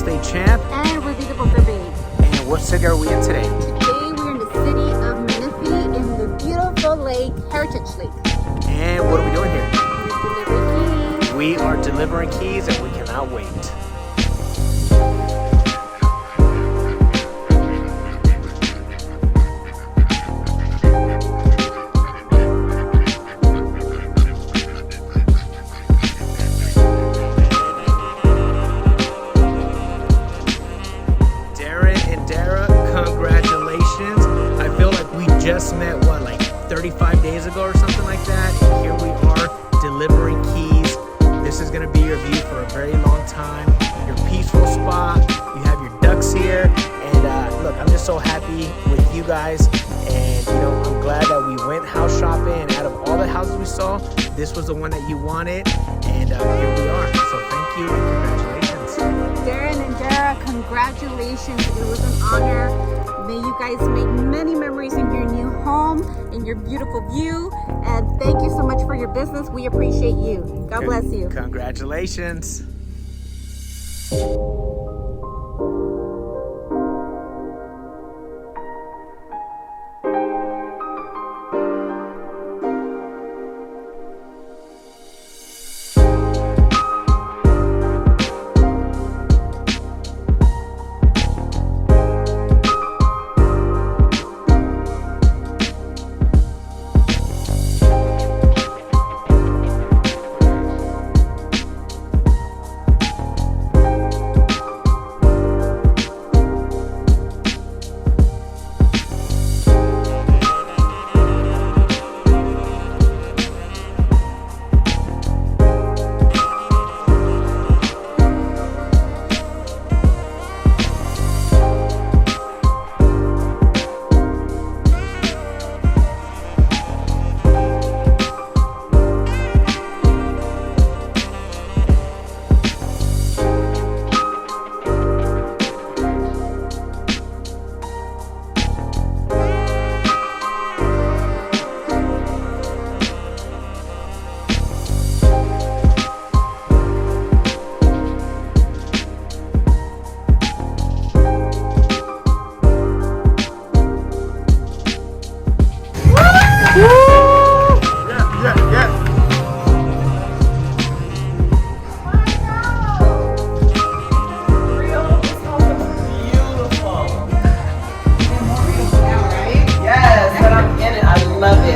estate champ. And we're the Booker Babe. And what city are we in today? Today we're in the city of Menifee in the beautiful lake, Heritage Lake. And what are we doing here? We're delivering keys. We are delivering keys and we cannot wait. Congratulations. I feel like we just met, what, like 35 days ago or something like that. And here we are delivering keys. This is going to be your view for a very long time. Your peaceful spot. You have your ducks here. And look, I'm just so happy with you guys. And, you know, I'm glad that we went house shopping. And out of all the houses we saw, this was the one that you wanted. And here we are. So thank you and congratulations. Darren and Dara, congratulations. It was an honor. May you guys make many memories in your new home, in your beautiful view. And thank you so much for your business. We appreciate you. God bless you. Congratulations.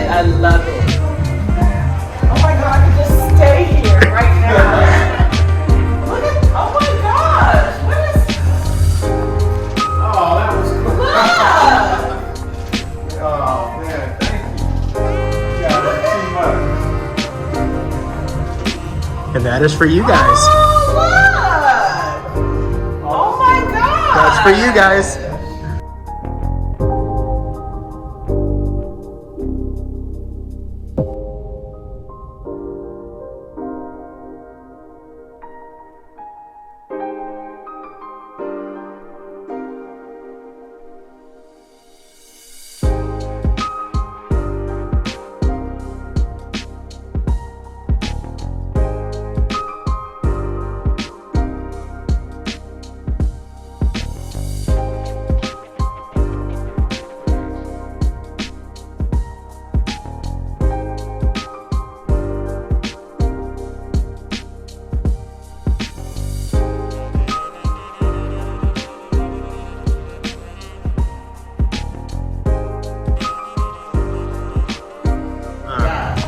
I love it. Oh my God, I could just stay here right now. Look at, oh my gosh, what is, oh, that was cool. look. Oh man, thank you. Yeah, that's too much. And that is for you guys. Oh, look. Oh my God. That's for you guys.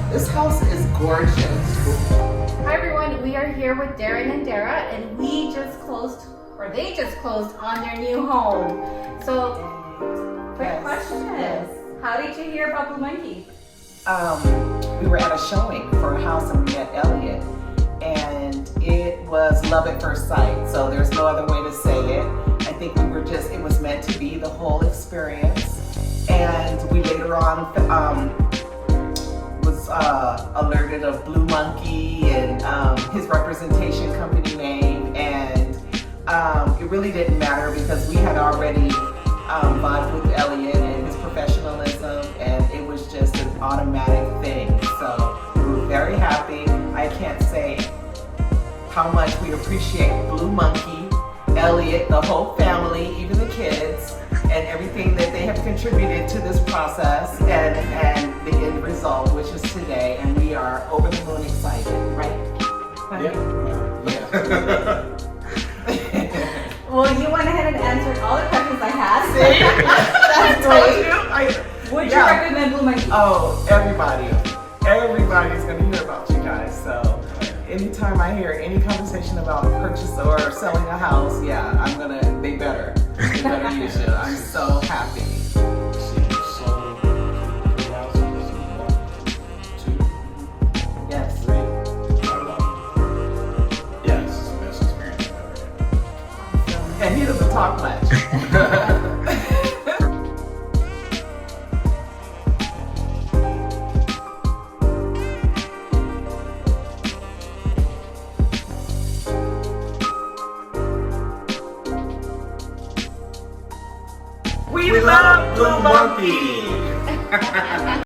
This house is gorgeous. Hi everyone, we are here with Darren and Dara, and we just closed, or they just closed on their new home. So, quick question: how did you hear about Blue Monkey? We were at a showing for a house and we met Elliot, and it was love at first sight. So there's no other way to say it. I think we were just, it was meant to be the whole experience. And we later on was alerted of Blue Monkey and his representation company name, and it really didn't matter because we had already vibed with Elliot and his professionalism, and it was just an automatic thing. So we were very happy. I can't say how much we appreciate Blue Monkey Elliot, the whole family, even the kids, and everything that they have contributed to this process and the end result, which is today. And we are over the moon excited, right? Yeah. Well, you went ahead and answered all the questions I had. That's great. Would you recommend Blue Monkey? Oh, everybody's gonna hear about you guys. So anytime I hear any conversation about purchase or selling a house, yeah, they better use you. I'm so happy. Yes. Yes, it's the best experience I've ever had. And he doesn't talk much. We love Blue Monkey!